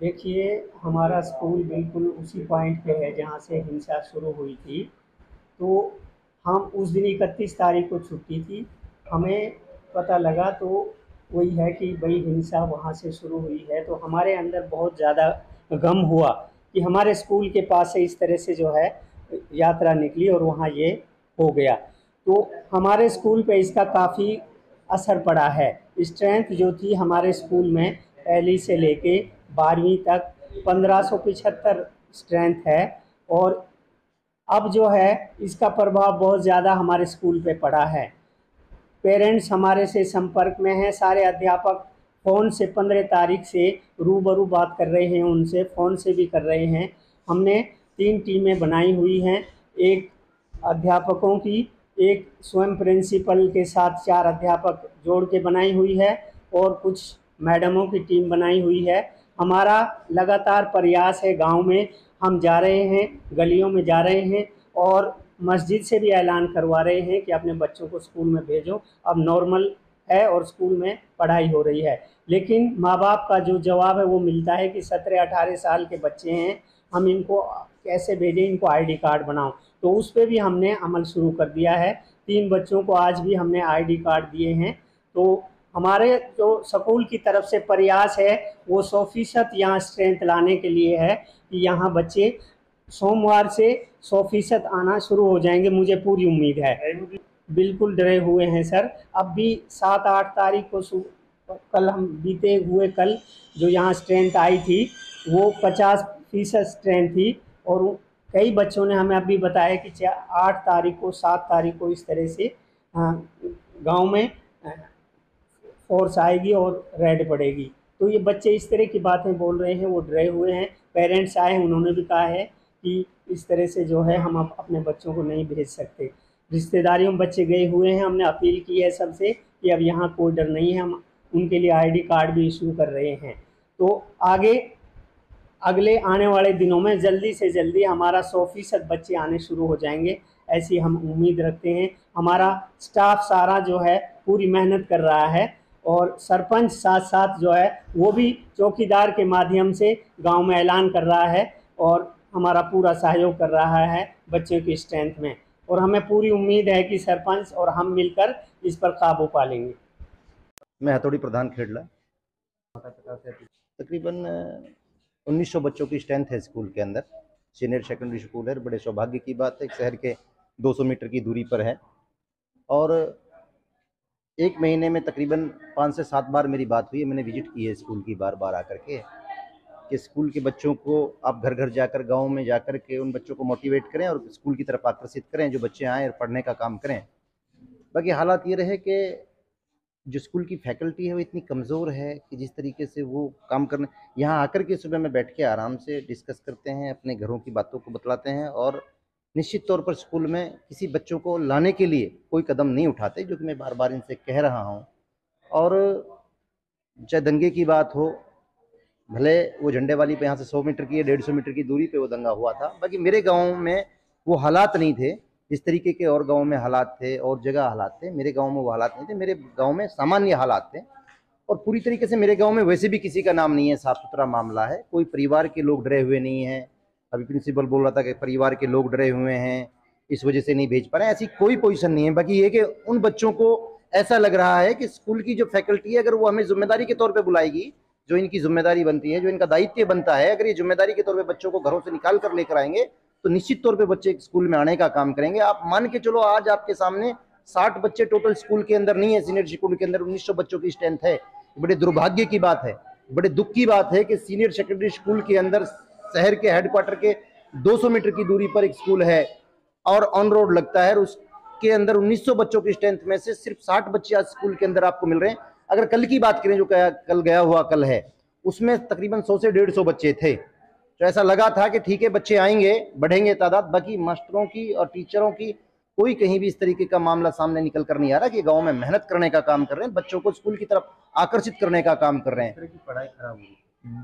देखिए, हमारा स्कूल बिल्कुल उसी पॉइंट पे है जहाँ से हिंसा शुरू हुई थी। तो हम उस दिन 31 तारीख को छुट्टी थी। हमें पता लगा तो वही है कि भई हिंसा वहाँ से शुरू हुई है, तो हमारे अंदर बहुत ज़्यादा गम हुआ कि हमारे स्कूल के पास से इस तरह से जो है यात्रा निकली और वहाँ ये हो गया। तो हमारे स्कूल पे इसका काफ़ी असर पड़ा है। स्ट्रेंथ जो थी हमारे स्कूल में पहली से लेके 12वीं तक 1575 स्ट्रेंथ है। और अब जो है इसका प्रभाव बहुत ज़्यादा हमारे स्कूल पे पड़ा है। पेरेंट्स हमारे से संपर्क में हैं, सारे अध्यापक फ़ोन से 15 तारीख से रूबरू बात कर रहे हैं, उनसे फ़ोन से भी कर रहे हैं। हमने 3 टीमें बनाई हुई हैं, एक अध्यापकों की, एक स्वयं प्रिंसिपल के साथ 4 अध्यापक जोड़ के बनाई हुई है और कुछ मैडमों की टीम बनाई हुई है। हमारा लगातार प्रयास है, गांव में हम जा रहे हैं, गलियों में जा रहे हैं और मस्जिद से भी ऐलान करवा रहे हैं कि अपने बच्चों को स्कूल में भेजो, अब नॉर्मल है और स्कूल में पढ़ाई हो रही है। लेकिन माँ बाप का जो जवाब है वो मिलता है कि 17-18 साल के बच्चे हैं, हम इनको कैसे भेजें, इनको आईडी कार्ड बनाओ। तो उस पर भी हमने अमल शुरू कर दिया है। 3 बच्चों को आज भी हमने आईडी कार्ड दिए हैं। तो हमारे जो स्कूल की तरफ से प्रयास है वो 100% यहाँ स्ट्रेंथ लाने के लिए है कि यहाँ बच्चे सोमवार से 100% आना शुरू हो जाएंगे, मुझे पूरी उम्मीद है। बिल्कुल डरे हुए हैं सर। अब भी 7-8 तारीख को कल हम बीते हुए कल जो यहाँ स्ट्रेंथ आई थी वो 50% स्ट्रेंथ थी। और कई बच्चों ने हमें अभी बताया कि 8 तारीख को 7 तारीख को इस तरह से गांव में फोर्स आएगी और रेड पड़ेगी। तो ये बच्चे इस तरह की बातें बोल रहे हैं, वो डरे हुए हैं। पेरेंट्स आए हैं, उन्होंने भी कहा है कि इस तरह से जो है हम अपने बच्चों को नहीं भेज सकते। रिश्तेदारियों में बच्चे गए हुए हैं, हमने अपील की है सबसे कि अब यहाँ कोई डर नहीं है, हम उनके लिए आईडी कार्ड भी इशू कर रहे हैं। तो आगे अगले आने वाले दिनों में जल्दी से जल्दी हमारा 100% बच्चे आने शुरू हो जाएंगे, ऐसी हम उम्मीद रखते हैं। हमारा स्टाफ सारा जो है पूरी मेहनत कर रहा है और सरपंच साथ साथ जो है वो भी चौकीदार के माध्यम से गांव में ऐलान कर रहा है और हमारा पूरा सहयोग कर रहा है बच्चों की स्ट्रेंथ में। और हमें पूरी उम्मीद है कि सरपंच और हम मिलकर इस पर काबू पा लेंगे। मैं हथौड़ी प्रधान खेड़ला। तकरीबन 1900 बच्चों की स्ट्रेंथ है स्कूल के अंदर। सीनियर सेकेंडरी स्कूल है। बड़े सौभाग्य की बात है, शहर के 200 मीटर की दूरी पर है और एक महीने में तकरीबन 5 से 7 बार मेरी बात हुई है। मैंने विजिट की है स्कूल की बार बार आकर के कि स्कूल के बच्चों को आप घर घर जाकर, गाँव में जाकर के उन बच्चों को मोटिवेट करें और स्कूल की तरफ आकर्षित करें, जो बच्चे आएँ और पढ़ने का काम करें। बाकी हालात ये रहे कि जो स्कूल की फैकल्टी है वो इतनी कमज़ोर है कि जिस तरीके से वो काम करने यहाँ आकर के सुबह में बैठ के आराम से डिस्कस करते हैं, अपने घरों की बातों को बतलाते हैं और निश्चित तौर पर स्कूल में किसी बच्चों को लाने के लिए कोई कदम नहीं उठाते, जो कि मैं बार बार इनसे कह रहा हूँ। और चाहे दंगे की बात हो, भले वो झंडे वाली पे यहाँ से 100 मीटर की या 150 मीटर की दूरी पे वो दंगा हुआ था, बाकी मेरे गाँव में वो हालात नहीं थे जिस तरीके के और गाँव में हालात थे और जगह हालात थे। मेरे गाँव में वो हालात नहीं थे। मेरे गाँव में सामान्य हालात थे और पूरी तरीके से मेरे गाँव में वैसे भी किसी का नाम नहीं है, साफ सुथरा मामला है। कोई परिवार के लोग डरे हुए नहीं हैं। अभी प्रिंसिपल बोल रहा था कि परिवार के लोग डरे हुए हैं, इस वजह से नहीं भेज पा रहे हैं, ऐसी कोई पोजीशन नहीं है। बाकी ये कि उन बच्चों को ऐसा लग रहा है कि स्कूल की जो फैकल्टी है, अगर वो हमें जिम्मेदारी के तौर पर बुलाएगी, जो इनकी जिम्मेदारी बनती है, जो इनका दायित्व बनता है, अगर ये जिम्मेदारी के तौर पे बच्चों को घरों से निकाल कर लेकर आएंगे तो निश्चित तौर पे बच्चे स्कूल में आने का काम करेंगे। आप मान के चलो, आज आपके सामने 60 बच्चे टोटल स्कूल के अंदर नहीं है, सीनियर स्कूल के अंदर 1900 बच्चों की स्ट्रेंथ है। बड़े दुर्भाग्य की बात है, बड़े दुख की बात है कि सीनियर सेकेंडरी स्कूल के अंदर शहर के हेडक्वार्टर के 200 मीटर की दूरी पर एक स्कूल है और ऑन रोड लगता है। उसके अंदर 1900 बच्चों की स्ट्रेंथ में से सिर्फ 60 बच्चे आज स्कूल के अंदर आपको मिल रहे हैं। अगर कल की बात करें, जो कल गया हुआ कल है, उसमें तकरीबन 100 से 150 बच्चे थे। तो ऐसा लगा था कि ठीक है, बच्चे आएंगे, बढ़ेंगे तादाद। बाकी मास्टरों की और टीचरों की कोई कहीं भी इस तरीके का मामला सामने निकल कर नहीं आ रहा कि गांव में मेहनत करने का काम कर रहे हैं, बच्चों को स्कूल की तरफ आकर्षित करने का काम कर रहे हैं। पढ़ाई खराब हुई,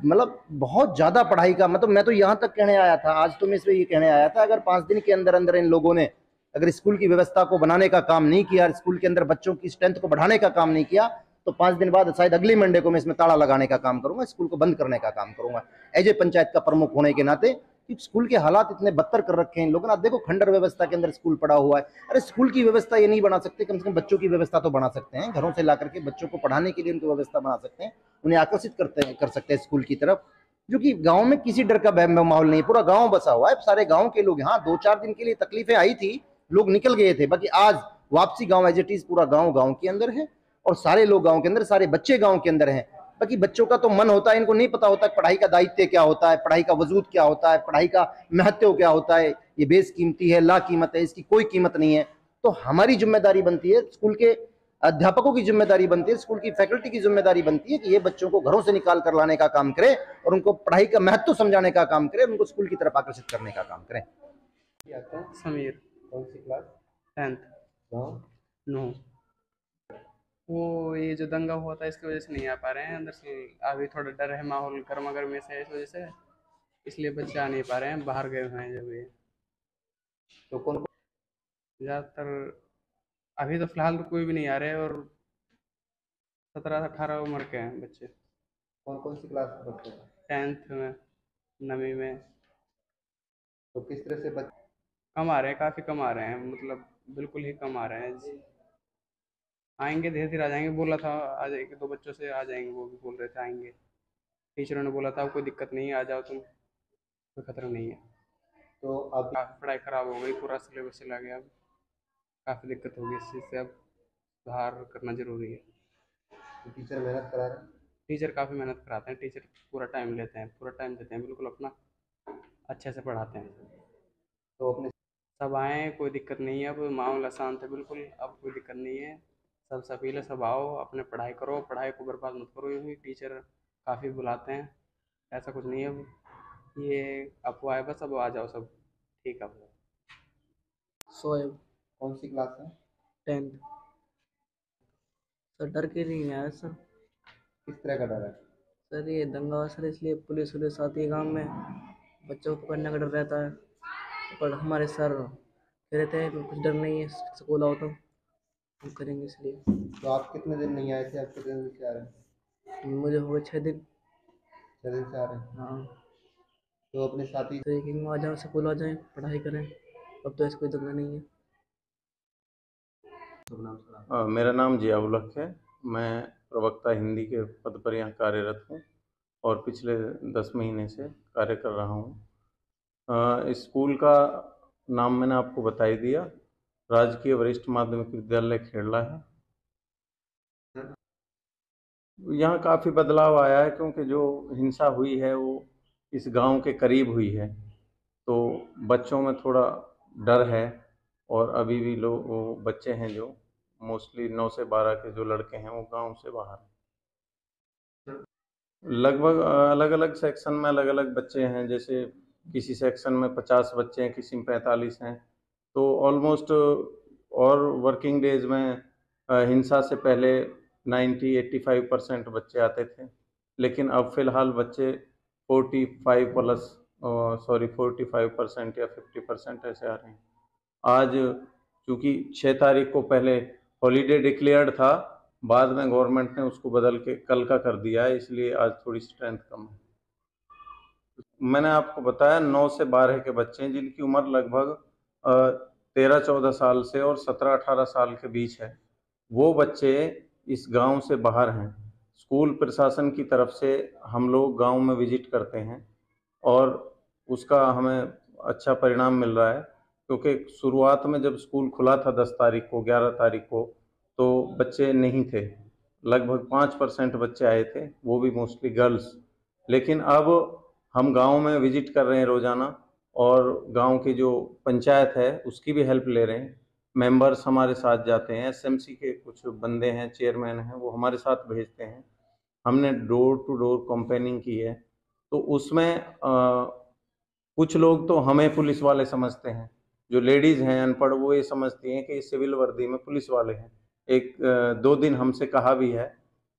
मतलब बहुत ज्यादा पढ़ाई का, मतलब मैं तो यहाँ तक कहने आया था, आज तो मैं इसमें ये कहने आया था, अगर 5 दिन के अंदर अंदर इन लोगों ने अगर स्कूल की व्यवस्था को बनाने का काम नहीं किया, स्कूल के अंदर बच्चों की स्ट्रेंथ को बढ़ाने का काम नहीं किया, तो 5 दिन बाद शायद अगले मंडे को मैं इसमें ताला लगाने का काम करूंगा, स्कूल को बंद करने का काम करूंगा एज ए पंचायत का प्रमुख होने के नाते। कि स्कूल के हालात इतने बदतर कर रखे हैं इन लोगों ने। आप देखो खंडर व्यवस्था के अंदर स्कूल पड़ा हुआ है। अरे स्कूल की व्यवस्था ये नहीं बना सकते, कम से कम बच्चों की व्यवस्था तो बना सकते हैं, घरों से ला करके बच्चों को पढ़ाने के लिए उनकी व्यवस्था बना सकते हैं, उन्हें आकर्षित कर सकते हैं स्कूल की तरफ। जो कि गांव में किसी डर का माहौल नहीं, पूरा गांव बसा हुआ है, सारे गांव के लोग। हाँ 2-4 दिन के लिए तकलीफें आई थी, लोग निकल गए थे, बाकी आज वापसी गांव एज इट इज पूरा गांव के अंदर है और सारे लोग गांव के अंदर, सारे बच्चे गांव के अंदर हैं। बाकी बच्चों का तो मन होता है, इनको नहीं पता होता पढ़ाई का दायित्व क्या होता है, पढ़ाई का वजूद क्या होता है, पढ़ाई का महत्व क्या होता है। ये बेस कीमती है, ला कीमत है, इसकी कोई कीमत नहीं है। तो हमारी जिम्मेदारी बनती है, स्कूल के अध्यापकों की जिम्मेदारी बनती है, स्कूल की फैकल्टी की जिम्मेदारी बनती है कि ये बच्चों को घरों से निकाल कर लाने का काम करे और उनको पढ़ाई का महत्व समझाने का काम करे, उनको स्कूल की तरफ आकर्षित करने का काम करें। समीर। कौन सी क्लास? 10th। नो। वो ये जो दंगा हुआ था इसकी वजह से नहीं आ पा रहे हैं, अंदर से अभी थोड़ा डर है, माहौल गर्मा गर्मी से, इस वजह से इसलिए बच्चे आ नहीं पा रहे हैं, बाहर गए हुए हैं जब ये। तो कौन ज़्यादातर अभी तो फिलहाल तो कोई भी नहीं आ रहे और 17-18 उम्र के हैं बच्चे। कौन सी क्लास में पढ़ते हैं? 10th में, 9वीं में। तो किस तरह से कम आ रहे हैं, काफ़ी कम आ रहे हैं, मतलब बिल्कुल ही कम आ रहे हैं। आएंगे धीरे धीरे आ जाएंगे, बोला था आ जाएंगे, 2 बच्चों से आ जाएंगे, वो भी बोल रहे थे आएंगे। टीचरों ने बोला था कोई दिक्कत नहीं है, आ जाओ तुम, कोई खतरा नहीं है। तो अब काफ़ी पढ़ाई ख़राब हो गई, पूरा सिलेबस चला गया, अब काफ़ी दिक्कत होगी इस चीज़ से, अब सुधार करना ज़रूरी है। टीचर मेहनत करा रहे हैं? टीचर काफ़ी मेहनत कराते हैं, टीचर पूरा टाइम लेते हैं, पूरा टाइम देते हैं, बिल्कुल अपना अच्छे से पढ़ाते हैं। तो अपने सब आएँ, कोई दिक्कत नहीं है, अब माहौल अशांत है बिल्कुल, अब कोई दिक्कत नहीं है। सबसे अपील है सब आओ, अपने पढ़ाई करो, पढ़ाई को बर्बाद मत करो। यूँ ही टीचर काफ़ी बुलाते हैं, ऐसा कुछ नहीं है, अब ये अफवाह है बस, अब आ जाओ सब, ठीक है। शोएब। कौन सी क्लास है? 10th। सर डर के नहीं आया सर। किस तरह का डर है? सर ये दंगा हुआ सर, इसलिए पुलिस वुलिस आती है गांव में, बच्चों को पकड़ने का डर रहता है। पर हमारे सर कह रहे थे कि कुछ डर नहीं है, स्कूल आओ तो हम करेंगे, इसलिए। तो आप कितने दिन नहीं आए थे? आप कितने दिन से आ रहे हैं? मुझे हो गए 6 दिन। 6 दिन से आ रहे हैं? हाँ। तो अपने साथी तो एक आ जाओ, स्कूल आ जाएं, पढ़ाई करें, अब तो ऐसा कोई दंगा नहीं है। मेरा नाम जिया उल हक है। मैं प्रवक्ता हिंदी के पद पर यहाँ कार्यरत हूँ और पिछले 10 महीने से कार्य कर रहा हूँ। स्कूल का नाम मैंने आपको बता ही दिया, राजकीय वरिष्ठ माध्यमिक विद्यालय खेड़ला है। यहाँ काफ़ी बदलाव आया है क्योंकि जो हिंसा हुई है वो इस गांव के करीब हुई है, तो बच्चों में थोड़ा डर है। और अभी भी लोग, वो बच्चे हैं जो मोस्टली 9 से 12 के जो लड़के हैं वो गांव से बाहर हैं। लगभग अलग अलग सेक्शन में अलग अलग बच्चे हैं, जैसे किसी सेक्शन में 50 बच्चे हैं, किसी में 45 हैं। तो ऑलमोस्ट और वर्किंग डेज में हिंसा से पहले 90-85% बच्चे आते थे, लेकिन अब फिलहाल बच्चे 45% या 50% ऐसे आ रहे हैं। आज चूँकि 6 तारीख को पहले हॉलीडे डिक्लेयर्ड था, बाद में गवर्नमेंट ने उसको बदल के कल का कर दिया है, इसलिए आज थोड़ी स्ट्रेंथ कम है। मैंने आपको बताया 9 से 12 के बच्चे हैं जिनकी उम्र लगभग 13-14 साल से और 17-18 साल के बीच है। वो बच्चे इस गांव से बाहर हैं। स्कूल प्रशासन की तरफ से हम लोग गांव में विजिट करते हैं और उसका हमें अच्छा परिणाम मिल रहा है, क्योंकि शुरुआत में जब स्कूल खुला था 10 तारीख को, 11 तारीख को, तो बच्चे नहीं थे, लगभग 5% बच्चे आए थे, वो भी मोस्टली गर्ल्स। लेकिन अब हम गांव में विजिट कर रहे हैं रोज़ाना और गांव की जो पंचायत है उसकी भी हेल्प ले रहे हैं। मेंबर्स हमारे साथ जाते हैं, एसएमसी के कुछ बंदे हैं, चेयरमैन हैं, वो हमारे साथ भेजते हैं। हमने डोर टू डोर कैंपेनिंग की है, तो उसमें कुछ लोग तो हमें पुलिस वाले समझते हैं, जो लेडीज़ हैं अनपढ़, वो ये समझती हैं कि ये सिविल वर्दी में पुलिस वाले हैं। 1-2 दिन हमसे कहा भी है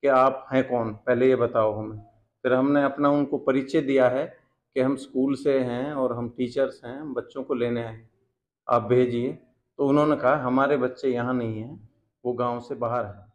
कि आप हैं कौन, पहले ये बताओ हमें। फिर हमने अपना उनको परिचय दिया है कि हम स्कूल से हैं और हम टीचर्स हैं, हम बच्चों को लेने आए, आप भेजिए। तो उन्होंने कहा हमारे बच्चे यहाँ नहीं हैं, वो गांव से बाहर हैं।